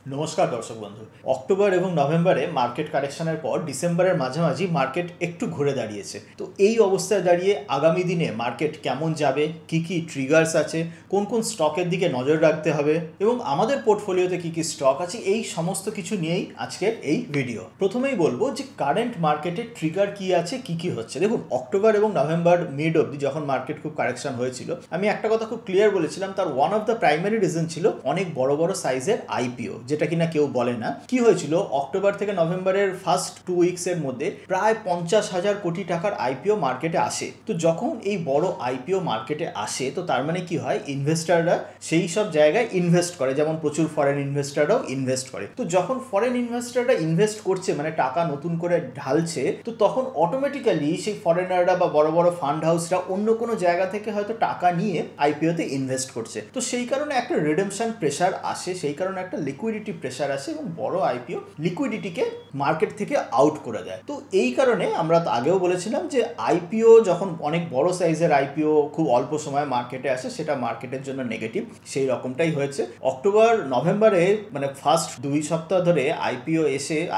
নমস্কার দর্শক বন্ধু। অক্টোবর এবং নভেম্বরে মার্কেট কারেকশনের পর ডিসেম্বরের মাঝামাঝি মার্কেট একটু ঘুরে দাঁড়িয়েছে। তো এই অবস্থায় দাঁড়িয়ে আগামী দিনে মার্কেট কেমন যাবে, কি কি ট্রিগার্স আছে, কোন কোন স্টকের দিকে নজর রাখতে হবে এবং আমাদের পোর্টফোলিওতে কি কি স্টক আছে, এই সমস্ত কিছু নিয়েই আজকের এই ভিডিও। প্রথমেই বলবো যে কারেন্ট মার্কেটের ট্রিগার কি আছে, কি কি হচ্ছে। দেখুন, অক্টোবর এবং নভেম্বর মিড অবধি যখন মার্কেট খুব কারেকশন হয়েছিল, আমি একটা কথা খুব ক্লিয়ার বলেছিলাম, তার one of the primary reason ছিল অনেক বড় বড় সাইজের আইপিও, যেটা কিনা কেউ বলে না। কি হয়েছিল, অক্টোবর থেকে নভেম্বরের ফার্স্ট 2 উইকসের মধ্যে প্রায় 50,000 কোটি টাকার আইপিও মার্কেটে আসে। তো যখন এই বড় আইপিও মার্কেটে আসে, তো তার মানে কি হয়, ইনভেস্টাররা সেই সব জায়গায় ইনভেস্ট করে, যেমন প্রচুর ফরেন ইনভেস্টাররাও ইনভেস্ট করে। তো যখন ফরেন ইনভেস্টাররা ইনভেস্ট করছে, মানে টাকা নতুন করে ঢালছে, তো তখন অটোমেটিক্যালি সেই ফরেনাররা বা বড় বড় ফান্ড হাউসরা অন্য কোনো জায়গা থেকে হয়তো টাকা নিয়ে আইপিওতে ইনভেস্ট করছে। তো সেই কারণে একটা রিডেমশন প্রেশার আসে, সেই কারণে একটা লিকুইডিটি প্রেশার আসে এবং বড় আইপিও লিকুইডিটিকে মার্কেট থেকে আউট করে দেয়। তো এই কারণে আমরা আগেও বলেছিলাম যে আইপিও যখন অনেক বড় সাইজের আইপিও খুব অল্প সময় মার্কেটে আসে, সেটা মার্কেটের জন্য নেগেটিভ। সেই রকমটাই হয়েছে অক্টোবর নভেম্বরে, মানে ফার্স্ট 2 সপ্তাহ ধরে আইপিও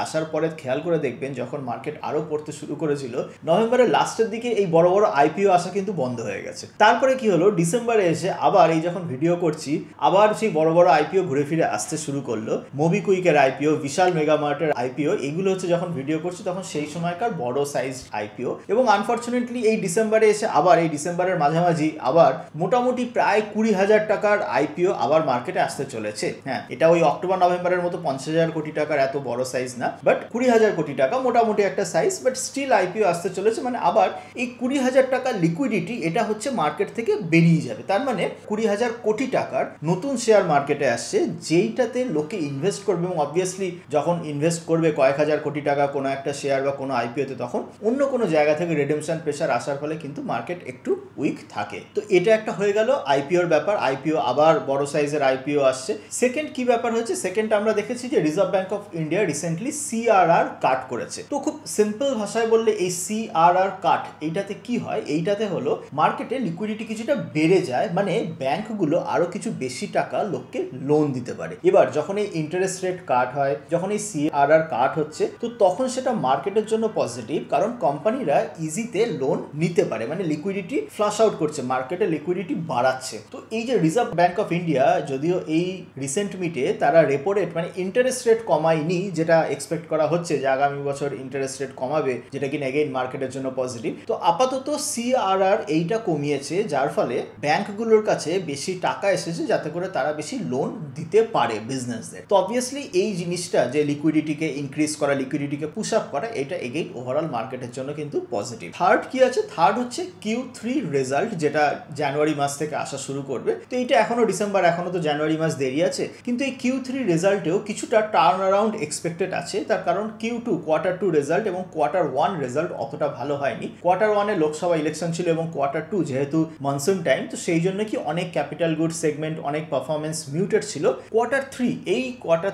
আসার পরে খেয়াল করে দেখবেন, যখন মার্কেট আরো পড়তে শুরু করেছিল, নভেম্বরের লাস্টের দিকে এই বড় বড় আইপিও আসা কিন্তু বন্ধ হয়ে গেছে। তারপরে কি হলো, ডিসেম্বরে এসে আবার এই যখন ভিডিও করছি, আবার সেই বড় বড় আইপিও ঘুরে ফিরে আসতে শুরু করলো। মোবিকুইকের আইপিও, বিশাল মেগামার্টের আইপিও, এগুলো হচ্ছে যখন ভিডিও করছি তখন সেই সময়কার বড় সাইজ আইপিও। এবং আনফর্চুনেটলি এই ডিসেম্বরে এসে আবার এই ডিসেম্বরের মাঝামাঝি আবার মোটামুটি প্রায় 20,000 টাকার আইপিও আবার মার্কেটে আসতে চলেছে। হ্যাঁ, এটা ওই অক্টোবর নভেম্বরের মতো 50,000 কোটি টাকার এত বড় সাইজ না, বাট 20,000 কোটি টাকা মোটামুটি একটা সাইজ, বাট স্টিল আইপিও আসতে চলেছে। মানে আবার এই 20,000 টাকার লিকুইডিটি, এটা হচ্ছে মার্কেট থেকে বেরিয়ে যাবে। তার মানে 20,000 কোটি টাকার নতুন শেয়ার মার্কেটে আসছে, যেইটাতে লোকে ইনভেস্ট করবে। এবং অবভিয়াসলি যখন ইনভেস্ট করবে কয়েক হাজার কোটি টাকা কোনো একটা শেয়ার বা কোনো আইপিওতে, তখন অন্য কোনো জায়গা থেকে রিডেমশন প্রেশার আসার ফলে কিন্তু মার্কেট একটু উইক থাকে। তো এটা একটা হয়ে গেল আইপিওর ব্যাপার। আইপিও আবার বড় সাইজের আইপিও আসছে। সেকেন্ড কি ব্যাপার হচ্ছে, সেকেন্ড আমরা দেখেছি যে reserve bank of India recently CRR cut করেছে। তো খুব সিম্পল ভাষায় বললে এই সিআরআর কাট, এইটাতে কি হয়, এইটাতে হলো মার্কেটে লিকুইডিটি কিছুটা বেড়ে যায়, মানে ব্যাংকগুলো আরো কিছু বেশি টাকা লোককে লোন দিতে পারে। এবার যখন এই ইন্টারেস্ট রেট কাট হয়, যখন এই সিআরআর কাট হচ্ছে, তো তখন সেটা মার্কেটের জন্য পজিটিভ, কারণ কোম্পানিরা ইজিতে লোন নিতে পারে, মানে লিকুইডিটি ফ্লাশ আউট করছে, মার্কেটে লিকুইডিটি বাড়াচ্ছে। তো এই যে রিজার্ভ ব্যাঙ্ক অফ ইন্ডিয়া, যদিও এই রিসেন্ট মিটে তারা রেপো রেট মানে ইন্টারেস্ট রেট কমায়নি, যেটা এক্সপেক্ট করা হচ্ছে যে আগামী বছর ইন্টারেস্ট রেট কমাবে, যেটা কিনা এগেইন মার্কেটের জন্য পজিটিভ। তো আপাতত সিআরআর এইটা কমিয়েছে, যার ফলে ব্যাংকগুলোর কাছে বেশি টাকা এসেছে, যাতে করে তারা বেশি লোন দিতে পারে বিজনেসদের। তো অবভিয়াসলি এই জিনিসটা, যে লিকুইডিটিকে ইনক্রিজ করা, লিকুইডিটিকে পুশ আপ করা, এটা এগেইন ওভারঅল মার্কেটের জন্য কিন্তু পজিটিভ। থার্ড কি আছে, থার্ড হচ্ছে Q3 রেজাল্ট, যেটা জানুয়ারি মাস থেকে আসা শুরু করবে। তো এইটা এখনো ডিসেম্বর, এখনো তো জানুয়ারি মাস দেরি আছে, কিন্তু এই Q3 রেজাল্টেও কিছুটা টার্ন অ্যারাউন্ড এক্সপেক্টেড আছে। তার কারণ Q2 কোয়ার্টার 2 রেজাল্ট এবং কোয়ার্টার 1 রেজাল্ট অতটা ভালো হয়নি। কোয়ার্টার 1-এ লোকসভা ইলেকশন ছিল এবং কোয়ার্টার 2 যেহেতু মনসুন টাইম, তো সেই জন্য কি অনেক ক্যাপিটাল গুড সেগমেন্ট, অনেক পারফরমেন্স মিউটেড ছিল। কোয়ার্টার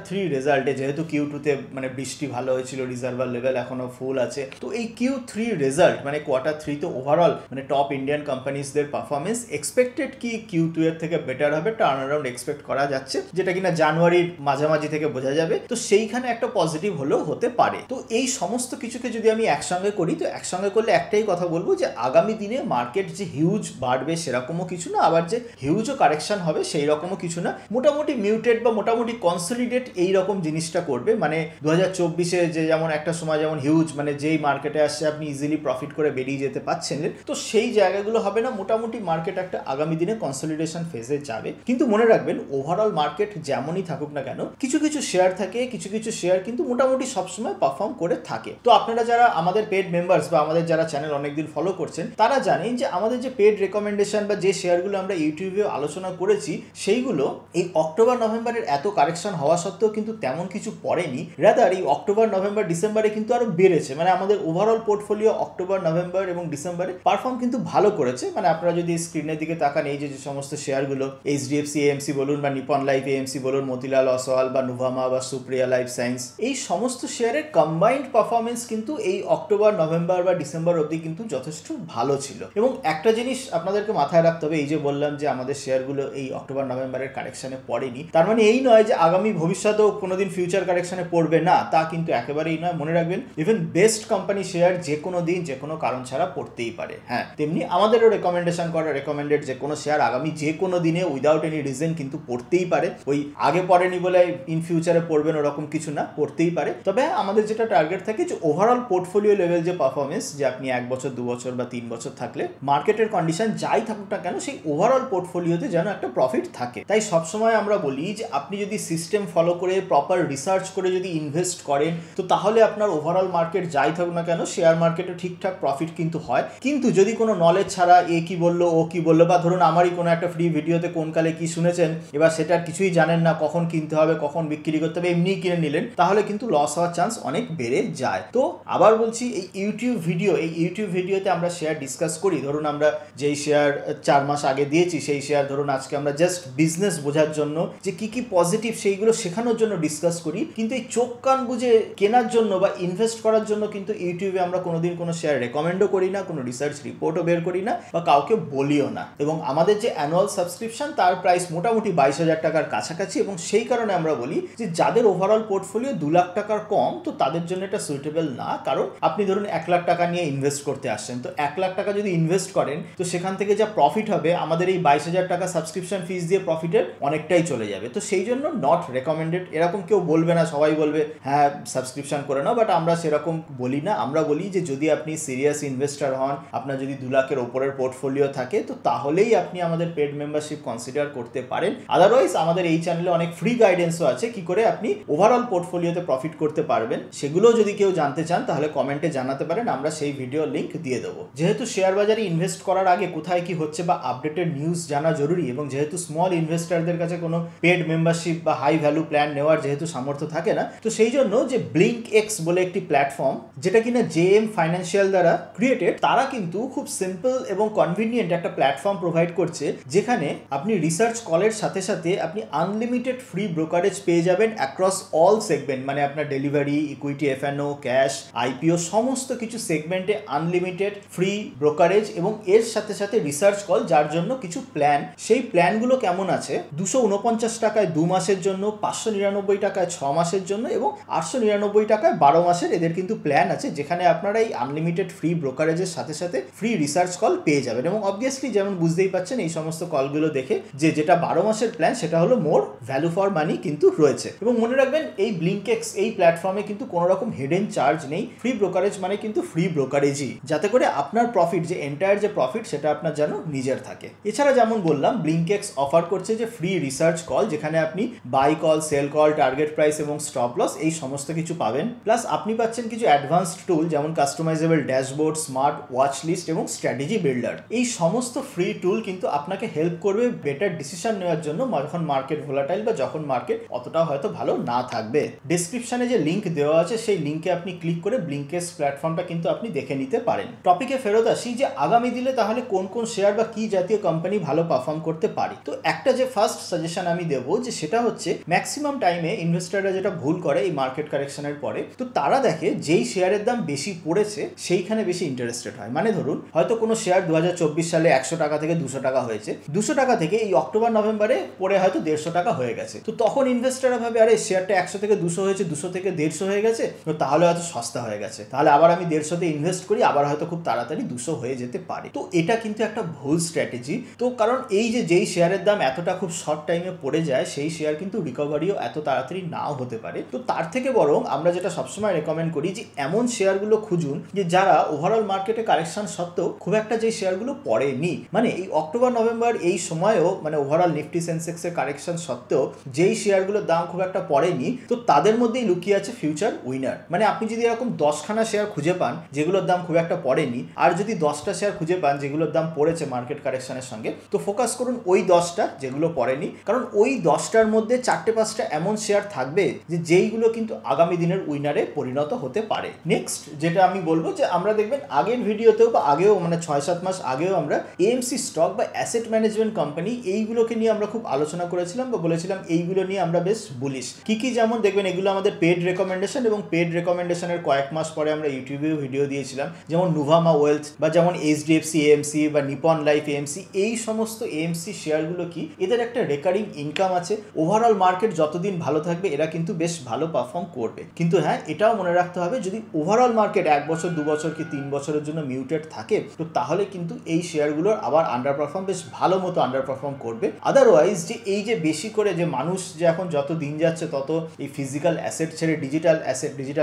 3 রেজাল্টে যেহেতু Q2-তে মানে বৃষ্টি ভালো হয়েছিল, রিজার্ভার লেভেল এখনো ফুল আছে, তো এই Q3 রেজাল্ট মানে কোয়ার্টার 3-তে ওভারঅল মানে টপ ইন্ডিয়ান কোম্পানিজদের পারফরমেন্স এক্সপেক্টেড কি Q2 এর থেকে বেটার হবে, টার্ন অ্যারাউন্ড এক্সপেক্ট করা যাচ্ছে, যেটা কিনা জানুয়ারির মাঝামাঝি থেকে বোঝা যাবে। তো সেইখানে একটা পজিটিভ হলেও হতে পারে। তো এই সমস্ত কিছুকে যদি আমি একসঙ্গে করি, তো একসঙ্গে করলে একটাই কথা বলবো, যে আগামী দিনে মার্কেট যে হিউজ বাড়বে সেরকমও কিছু না, আবার যে হিউজও কারেকশন হবে সেই রকমও কিছু না। মোটামুটি মিউটেড বা মোটামুটি কনসলিডেট এই রকম জিনিসটা করবে। মানে 2024-এ যে যেমন একটা সময় যেমন হিউজ, মানে যেই মার্কেটে আসছে আপনি ইজিলি প্রফিট করে বেরিয়ে যেতে পারছেন, তো সেই জায়গাগুলো হবে না। মোটামুটি মার্কেট একটা আগামী দিনে কনসলিডেশন ফেজে যাবে। কিন্তু মনে রাখবেন, ওভারঅল মার্কেট যেমনই থাকুক না কেন, কিছু কিছু শেয়ার থাকে, কিছু কিছু শেয়ার কিন্তু মোটামুটি সবসময় পারফর্ম করে থাকে। তো আপনারা যারা আমাদের পেড মেম্বার্স বা আমাদের যারা চ্যানেল অনেকদিন ফলো করছেন, তারা জানেন যে আমাদের যে পেড রেকমেন্ডেশন বা যে শেয়ারগুলো আমরা ইউটিউবে আলোচনা করেছি, সেইগুলো এই অক্টোবর নভেম্বরের এত কারেকশন হওয়া সত্ত্বেও কিন্তু তেমন কিছু পড়েনি। রাদার এই অক্টোবর নভেম্বর ডিসেম্বরে কিন্তু আরো বেড়েছে। মানে আমাদের ওভারঅল পোর্টফোলিও অক্টোবর নভেম্বর এবং ডিসেম্বরে পারফর্ম কিন্তু ভালো করেছে। মানে আপনারা যদি স্ক্রিনের দিকে তাকান, এই যে সমস্ত শেয়ারগুলো HDFC AMC বলুন বা নিপন লাইফ AMC বলুন, মতিলাল অসওয়াল বা নুভামা বা সুপ্রিয়া লাইফ সায়েন্স, এই সমস্ত শেয়ারের কম্বাইন্ড পারফরমেন্স কিন্তু এই অক্টোবর নভেম্বর বা ডিসেম্বর অবধি কিন্তু যথেষ্ট ভালো ছিল। এবং একটা জিনিস আপনাদেরকে মাথায় রাখতে হবে, এই যে বললাম যে আমাদের শেয়ারগুলো এই অক্টোবর নভেম্বরের কারেকশনে পড়েনি, তার মানে এই নয় যে আগামী আগামী ভবিষ্যতেও কোনোদিন ফিউচার কারেকশনে পড়বে না তা কিন্তু একেবারেই নয়। মনে রাখবেন ইভেন বেস্ট কোম্পানি শেয়ার যে কোনো দিন যে কোনো কারণ ছাড়া পড়তেই পারে। হ্যাঁ, তেমনি আমাদেরও রেকমেন্ডেশন করা রেকমেন্ডেড যে কোনো শেয়ার আগামী যে কোনো দিনে উইদাউট এনি রিজন কিন্তু পড়তেই পারে। ওই আগে পড়েনি বলে ইন ফিউচারে পড়বেন ওরকম কিছু না, পড়তেই পারে। তবে আমাদের যেটা টার্গেট থাকে যে ওভারঅল পোর্টফোলিও লেভেল যে পারফরমেন্স, যে আপনি 1 বছর 2 বছর বা 3 বছর থাকলে মার্কেটের কন্ডিশন যাই থাকুক না কেন সেই ওভারঅল পোর্টফোলিওতে যেন একটা প্রফিট থাকে। তাই সবসময় আমরা বলি যে আপনি যদি সিস্টেম ফলো করে প্রপার রিসার্চ করে যদি ইনভেস্ট করেন তো তাহলে আপনার ওভারঅল মার্কেট যাই থাকুক না কেন শেয়ার মার্কেটে ঠিকঠাক প্রফিট কিন্তু হয়। কিন্তু যদি কোনো নলেজ ছাড়া এ কি বললো ও কি বললো, বা ধরুন আমারই কোনো একটা ফ্রি ভিডিওতে কোন কালে কি শুনেছেন, এবার সেটার কিছুই জানেন না, কখন কিনতে হবে কখন বিক্রি করতে হবে এমনিই কিনে নিলেন, তাহলে কিন্তু লস হওয়ার চান্স অনেক বেড়ে যায়। তো আবার বলছি এই ইউটিউব ভিডিওতে আমরা শেয়ার ডিসকাস করি। ধরুন আমরা যেই শেয়ার 4 মাস আগে দিয়েছি সেই শেয়ার ধরুন আজকে আমরা জাস্ট বিজনেস বোঝার জন্য যে কি পজিটিভ সেইগুলো শেখানোর জন্য ডিসকাস করি। কিন্তু এই চোখ কান বুঝে কেনার জন্য বা ইনভেস্ট করার জন্য কিন্তু ইউটিউবে আমরা কোনোদিন কোনো শেয়ার রেকমেন্ডও করি না, কোনো রিসার্চ রিপোর্টও বের করি না বা কাউকে বলিও না। এবং আমাদের যে অ্যানুয়াল সাবস্ক্রিপশন তার প্রাইস মোটামুটি 22,000 টাকার কাছাকাছি। এবং সেই কারণে আমরা বলি যে যাদের ওভারঅল পোর্টফোলিও 2 লাখ টাকার কম তো তাদের জন্য এটা সুইটেবল না। কারণ আপনি ধরুন 1 লাখ টাকা নিয়ে ইনভেস্ট করতে আসছেন, তো 1 লাখ টাকা যদি ইনভেস্ট করেন তো সেখান থেকে যা প্রফিট হবে আমাদের এই 22,000 টাকা সাবস্ক্রিপশন ফিস দিয়ে প্রফিটের অনেকটাই চলে যাবে। তো সেই জন্য নট রেকমেন্ডেড। এরকম কেউ বলবে না, সবাই বলবে হ্যাঁ সাবস্ক্রিপশন করে নাও, বাট আমরা সেরকম বলি না। আমরা বলি যে যদি আপনি সিরিয়াস ইনভেস্টার হন, আপনার যদি 2 লাখের ওপরের পোর্টফোলিও থাকে তো তাহলেই আপনি আমাদের পেড মেম্বারশিপ কনসিডার করতে পারেন। আদারওয়াইজ আমাদের এই চ্যানেলে অনেক ফ্রি গাইডেন্সও আছে কি করে আপনি ওভারঅল পোর্টফোলিওতে প্রফিট করতে পারবেন। সেগুলো যদি কেউ জানতে চান তাহলে কমেন্টে জানাতে পারেন, আমরা সেই ভিডিও লিংক দিয়ে দেবো। যেহেতু শেয়ার বাজারে ইনভেস্ট করার আগে কোথায় কি হচ্ছে বা আপডেটেড নিউজ জানা জরুরি, এবং যেহেতু স্মল ইনভেস্টারদের কাছে কোনো পেড মেম্বারশিপ বা হাই ভ্যালু প্ল্যান নেওয়ার যেহেতু সামর্থ্য থাকে না, তো সেই জন্য যে BlinkX বলে একটি প্ল্যাটফর্ম যেটা কিনা JM ফাইন্যান্সিয়াল দ্বারা ক্রিয়েটেড, তারা কিন্তু খুব সিম্পল এবং কনভিনিয়েন্ট একটা প্ল্যাটফর্ম প্রোভাইড করছে যেখানে আপনি রিসার্চ কলের সাথে সাথে আপনি আনলিমিটেড ফ্রি ব্রোকারেজ পেয়ে যাবেন অ্যাক্রস অল সেগমেন্ট। মানে আপনার delivery, equity, F&O, cash, IPO সমস্ত কিছু সেগমেন্টে আনলিমিটেড ফ্রি ব্রোকারেজ এবং এর সাথে সাথে রিসার্চ কল, যার জন্য কিছু প্ল্যান। সেই প্ল্যানগুলো কেমন আছে, 249 টাকায় 2 মাসের জন্য, 599 টাকায় 6 মাসের জন্য এবং 899 টাকায় 12 মাসের এদের কিন্তু প্ল্যান আছে, যেখানে আপনারা এই আনলিমিটেড ফ্রি ব্রোকারেজের সাথে সাথে ফ্রি রিসার্চ কল পেয়ে যাবেন। এবং অবভিয়াসলি যেমন বুঝতেই পাচ্ছেন এই সমস্ত কলগুলো দেখে যে যেটা 12 মাসের প্ল্যান সেটা হলো মোর ভ্যালু ফর মানি কিন্তু রয়েছে। এবং মনে রাখবেন এই BlinkX এই প্ল্যাটফর্মে কিন্তু কোনো রকম হিডেন চার্জ নেই। ফ্রি ব্রোকারেজ মানে কিন্তু ফ্রি ব্রোকারেজই, যাতে করে আপনার প্রফিট যে এন্টায়ার যে প্রফিট সেটা আপনার যেন নিজের থাকে। এছাড়া যেমন বললাম BlinkX অফার করছে যে ফ্রি রিসার্চ কল, যেখানে আপনি buy call, sell call, target price এবং স্টপ লস এই সমস্ত কিছু পাবেন। প্লাস আপনি পাচ্ছেন কিছু অ্যাডভান্সড টুল যেমন customizable dashboard, smart watch list এবং স্ট্র্যাটেজি বিল্ডার। এই সমস্ত ফ্রি টুল কিন্তু আপনাকে হেল্প করবে বেটার ডিসিশন নেওয়ার জন্য যখন মার্কেট ভোলাটাইল বা যখন মার্কেট অতটা হয়তো ভালো না থাকবে। ডেসক্রিপশনে যে লিঙ্ক দেওয়া আছে সেই লিঙ্কে আপনি ক্লিক করে BlinkX প্ল্যাটফর্মটা কিন্তু আপনি দেখে নিতে পারেন। টপিকে ফেরত আসি যে আগামী দিনে তাহলে কোন কোন শেয়ার বা কি জাতীয় কোম্পানি ভালো পারফর্ম করতে পারে। তো একটা যে ফার্স্ট সাজেশন আমি দেবো যে সেটা হচ্ছে ম্যাক্সিমাম টাইমে ইনভেস্টাররা যেটা ভুল করে এই মার্কেট কারেকশনের পরে, তো তারা দেখে যেই শেয়ারের দাম বেশি পড়েছে সেইখানে বেশি ইন্টারেস্টেড হয়। মানে ধরুন হয়তো কোনো শেয়ার 2024 সালে 100 টাকা থেকে 200 টাকা হয়েছে, 200 টাকা থেকে এই অক্টোবর নভেম্বরে পড়ে হয়তো 150 টাকা হয়ে গেছে। তো তখন ইনভেস্টাররা ভাবে আরে শেয়ারটা 100 থেকে 200 হয়েছে, 200 থেকে 150 হয়ে গেছে, তো তাহলে হয়তো সস্তা হয়ে গেছে, তাহলে আবার আমি 150-তে ইনভেস্ট করি, আবার হয়তো খুব তাড়াতাড়ি 200 হয়ে যেতে পারে। তো এটা কিন্তু একটা ভুল স্ট্র্যাটেজি। তো কারণ এই যে যেই শেয়ারের দাম এতটা খুব শর্ট টাইমে পড়ে যায় সেই শেয়ার কিন্তু রিকভারিও এত তাড়াতাড়ি নাও হতে পারে। তো তার থেকে বরং আমরা যেটা সবসময় রেকমেন্ড করি যে এমন শেয়ারগুলো খুঁজুন যে যারা ওভারঅল মার্কেটে কারেকশন সত্ত্বেও খুব একটা যে শেয়ারগুলো পড়েনি, মানে এই অক্টোবর নভেম্বর এই সময়েও মানে ওভারঅল নিফটি সেন্সেক্সের কারেকশন সত্ত্বেও যেই শেয়ারগুলোর দাম খুব একটা পড়েনি, তো তাদের মধ্যেই লুকিয়ে আছে ফিউচার উইনার। মানে আপনি যদি এরকম 10খানা শেয়ার খুঁজে পান যেগুলোর দাম খুব একটা পড়েনি, আর যদি 10টা শেয়ার খুঁজে পান যেগুলোর দাম পড়েছে মার্কেট কারেকশনের সঙ্গে, তো ফোকাস করুন ওই 10টা যেগুলো পড়েনি, কারণ ওই 10টার মধ্যে 4-5টা এমন শেয়ার থাকবে যে যেইগুলো কিন্তু আগামী দিনের উইনারে পরিণত হতে পারে। নেক্সট যেটা আমি বলবো যে আমরা দেখবেন আগের ভিডিওতেও বা আগেও মানে 6-7 মাস আগেও আমরা AMC স্টক বা অ্যাসেট ম্যানেজমেন্ট কোম্পানি এইগুলোকে নিয়ে আমরা খুব আলোচনা করেছিলাম বা বলেছিলাম এইগুলো নিয়ে আমরা বেশ বুলিশ। কি যেমন দেখবেন এগুলো আমাদের পেড রেকমেন্ডেশন, এবং পেড রেকমেন্ডেশনের কয়েক মাস পরে আমরা ইউটিউবেও ভিডিও দিয়েছিলাম, যেমন নুভামা ওয়েলথ বা যেমন HDFC AMC বা নিপন লাইফ AMC। এই সমস্ত AMC শেয়ারগুলো কি এদের একটা রেকারিং ইনকাম আছে, ওভারঅল মার্কেট মার্কেট যতদিন ভালো থাকবে এরা কিন্তু বেশ ভালো পারফর্ম করবে। কিন্তু হ্যাঁ, এটাও মনে রাখতে হবে যদি ওভারঅল মার্কেট 1 বছর 2 বছর কি 3 বছরের জন্য মিউটেড থাকে, তো তাহলে কিন্তু এই শেয়ারগুলোর আবার আন্ডার পারফর্ম, বেশ ভালো মতো আন্ডার পারফর্ম করবে। আদারওয়াইজ যে এই যে বেশি করে যে মানুষ যে এখন যত দিন যাচ্ছে তত এই ফিজিক্যাল অ্যাসেট ছেড়ে ডিজিটাল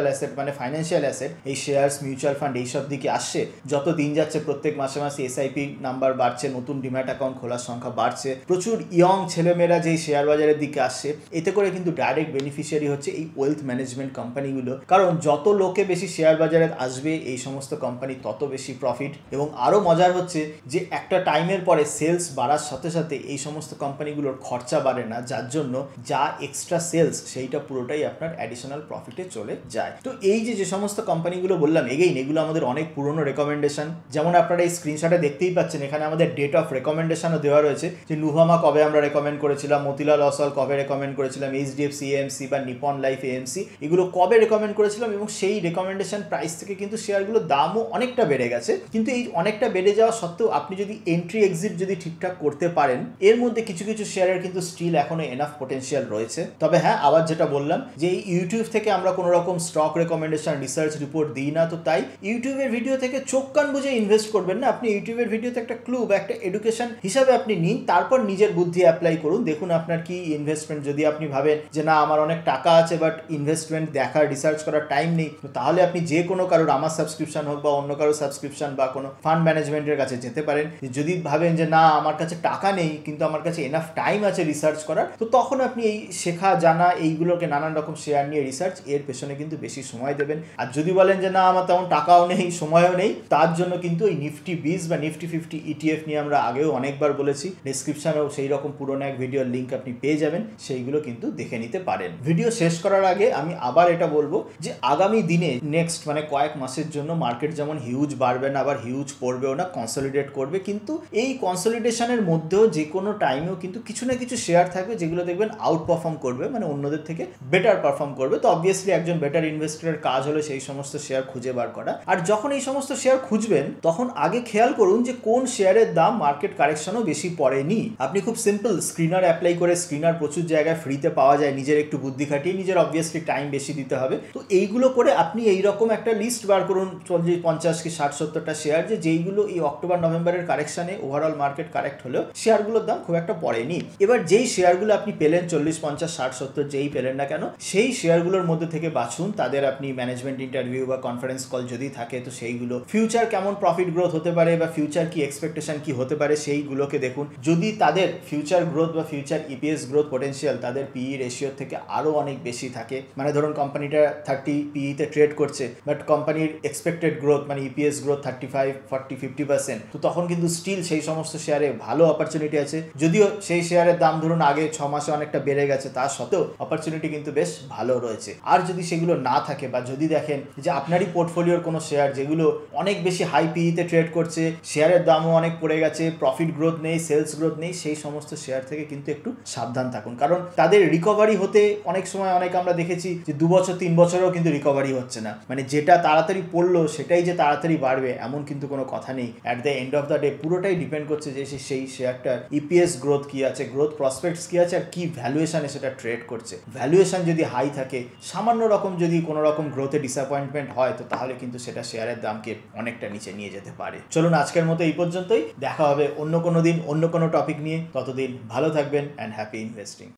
অ্যাসেট মানে ফাইন্যান্সিয়াল অ্যাসেট, এই শেয়ারস, মিউচুয়াল ফান্ড এইসব দিকে আসছে, যত দিন যাচ্ছে প্রত্যেক মাসে মাসে এসআইপি নাম্বার বাড়ছে, নতুন ডিম্যাট অ্যাকাউন্ট খোলার সংখ্যা বাড়ছে, প্রচুর ইয়ং ছেলেমেয়েরা যেই শেয়ার বাজারের দিকে আসছে, এতে করে কিন্তু ডাইরেক্ট বেনিফিশিয়ারি হচ্ছে এই ওয়েলথ ম্যানেজমেন্ট কোম্পানিগুলো। কারণ যত লোকে বেশি শেয়ার বাজারে আসবে এই সমস্ত কোম্পানি তত বেশি প্রফিট। এবং আরও মজার হচ্ছে যে একটা টাইমের পরে সেলস বাড়ার সাথে সাথে এই সমস্ত কোম্পানিগুলোর খরচা বাড়ে না, যার জন্য যা এক্সট্রা সেলস সেইটা পুরোটাই আপনার অ্যাডিশনাল প্রফিটে চলে যায়। তো এই যে সমস্ত কোম্পানিগুলো বললাম, এগেইন এগুলো আমাদের অনেক পুরনো রেকমেন্ডেশন। যেমন আপনারা এই স্ক্রিনশটে দেখতেই পাচ্ছেন, এখানে আমাদের ডেট অফ রেকমেন্ডেশনও দেওয়া রয়েছে, যে নুভামা কবে আমরা রেকমেন্ড করেছিলাম, মতিলাল অসল কবে রেকমেন্ড করেছিলাম, এইচডিএফসি এএমসি বা নিপন লাইফ এএমসি এগুলো কবে রেকমেন্ড করেছিলাম, এবং সেই রেকমেন্ডেশন প্রাইস থেকে কিন্তু শেয়ারগুলোর দামও অনেকটা বেড়ে গেছে। কিন্তু এই অনেকটা বেড়ে যাওয়া সত্ত্বেও আপনি যদি এন্ট্রি এক্সিট যদি ঠিকঠাক করতে পারেন, এর মধ্যে কিছু কিছু শেয়ারের কিন্তু স্টিল এখনো এনাফ পোটেনশিয়াল রয়েছে। তবে হ্যাঁ, আবার যেটা বললাম যে এই ইউটিউব থেকে আমরা কোনো রকম স্টক রেকমেন্ডেশন, রিসার্চ রিপোর্ট দিই না, তো তাই ইউটিউবের ভিডিও থেকে চোখ কান বুঝে ইনভেস্ট করবেন না। আপনি ইউটিউবের ভিডিওতে একটা ক্লু বা একটা এডুকেশন হিসাবে আপনি নিন, তারপর নিজের বুদ্ধি অ্যাপ্লাই করুন, দেখুন আপনার কি ইনভেস্টমেন্ট। যদি আপনি ভাবেন যে না আমার অনেক টাকা আছে বাট ইনভেস্টমেন্ট দেখার, রিসার্চ করার টাইম নেই, তাহলে আপনি যে কোনো কারোর, আমার সাবস্ক্রিপশন হোক বা অন্য কারোর সাবস্ক্রিপশন বা কোনো ফান্ড ম্যানেজমেন্টের কাছে যেতে পারেন। যদি ভাবেন যে না আমার কাছে টাকা নেই কিন্তু আমার কাছে এনাফ টাইম আছে রিসার্চ করার, তো তখন আপনি এই শেখা জানা এইগুলোকে নানান রকম শেয়ার নিয়ে রিসার্চ, এর পেছনে কিন্তু বেশি সময় দেবেন। আর যদি বলেন যে না আমার তেমন টাকাও নেই, সময়ও নেই, তার জন্য কিন্তু এই নিফটি 20 বা নিফটি 50 ইটিএফ নিয়ে আমরা আগেও অনেকবার বলেছি, ডেসক্রিপশনেও সেই রকম পুরোনো এক ভিডিওর লিঙ্ক আপনি পেয়ে যাবেন, সেইগুলো কিন্তু দেখে নিতে পারেন। ভিডিও শেষ করার আগে আমি আবার এটা বলবো যে আগামী দিনে নেক্সট মানে কয়েক মাসের জন্য মার্কেট যেমন হিউজ বাড়বে না আবার হিউজ পড়বেও না, কনসলিডেট করবে। কিন্তু এই কনসলিডেশনের মধ্যেও যে কোনো টাইমেও কিন্তু কিছু না কিছু শেয়ার থাকবে যেগুলো দেখবেন আউট পারফর্ম করবে, মানে অন্যদের থেকে বেটার পারফর্ম করবে। তো অবভিয়াসলি একজন বেটার ইনভেস্টরের কাজ হলো সেই সমস্ত শেয়ার খুঁজে বার করা। আর যখন এই সমস্ত শেয়ার খুঁজবেন তখন আগে খেয়াল করুন যে কোন শেয়ারের দাম মার্কেট কারেকশনও বেশি পড়েনি। আপনি খুব সিম্পল স্ক্রিনার অ্যাপ্লাই করে, স্ক্রিনার প্রচুর জায়গায় ফ্রিতে পাওয়া যায়, নিজের একটু বুদ্ধি খাটিয়ে, নিজের অবভিয়াসলি টাইম বেশি দিতে হবে। তো এইগুলো করে আপনি এইরকম একটা লিস্ট বার করুন 50 কি 60-70টা শেয়ার, যে যেইগুলো এই অক্টোবর নভেম্বরের কারেকশনে ওভারঅল মার্কেট কারেক্ট হলেও শেয়ারগুলোর দাম খুব একটা পড়েনি। এবার যেই শেয়ারগুলো আপনি পেলেন 40, 50, 60, 70 যেই পেলেন না কেন, সেই শেয়ারগুলোর মধ্যে থেকে বাছুন। তাদের আপনি ম্যানেজমেন্ট ইন্টারভিউ বা কনফারেন্স কল যদি থাকে তো সেইগুলো, ফিউচার কেমন প্রফিট গ্রোথ হতে পারে বা ফিউচার কি এক্সপেকটেশন কি হতে পারে সেইগুলোকে দেখুন। যদি তাদের ফিউচার গ্রোথ বা ফিউচার ইপিএস গ্রোথ পোটেনশিয়াল তাদের পিই রেশিওর থেকে আরও অনেক বেশি থাকে, মানে ধরুন কোম্পানিটা 30 পিইতে ট্রেড করছে বাট কোম্পানির এক্সপেক্টেড গ্রোথ মানে ইপিএস গ্রোথ 35, 40, 50%, তো তখন কিন্তু স্টিল সেই সমস্ত শেয়ারে ভালো অপরচুনিটি আছে। যদিও সেই শেয়ারের দাম ধরুন আগে 6 মাসে অনেকটা বেড়ে গেছে, তা সত্ত্বেও অপরচুনিটি কিন্তু বেশ ভালো রয়েছে। আর যদি সেগুলো না থাকে বা যদি দেখেন যে আপনারই পোর্টফোলিওর কোনো শেয়ার যেগুলো অনেক বেশি হাই পিইতে ট্রেড করছে, শেয়ারের দামও অনেক পড়ে গেছে, প্রফিট গ্রোথ নেই, সেলস গ্রোথ নেই, সেই সমস্ত শেয়ার থেকে কিন্তু একটু সাবধান থাকুন। কারণ তাদের রিকভারি হতে অনেক সময় অনেক আমরা দেখেছি যে 2 বছর 3 বছরেও কিন্তু রিকভারি হচ্ছে না। মানে যেটা তাড়াতাড়ি পড়লো সেটাই যে তাড়াতাড়ি বাড়বে এমন কিন্তু কোনো কথা নেই। At the end of the day পুরোটাই ডিপেন্ড করছে যে সেই শেয়ারটার ইপিএস গ্রোথ কি আছে, গ্রোথ প্রসপেক্টস কি আছে, আর কি ভ্যালুয়েশনে সেটা ট্রেড করছে। ভ্যালুয়েশন যদি হাই থাকে, সামান্য রকম যদি কোনো রকম গ্রোথে ডিসঅ্যাপয়েন্টমেন্ট হয়, তো তাহলে কিন্তু সেটা শেয়ারের দামকে অনেকটা নিচে নিয়ে যেতে পারে। চলুন আজকের মতো এই পর্যন্তই, দেখা হবে অন্য কোনো দিন অন্য কোনো টপিক নিয়ে। ততদিন ভালো থাকবেন অ্যান্ড হ্যাপি ইনভেস্টিং।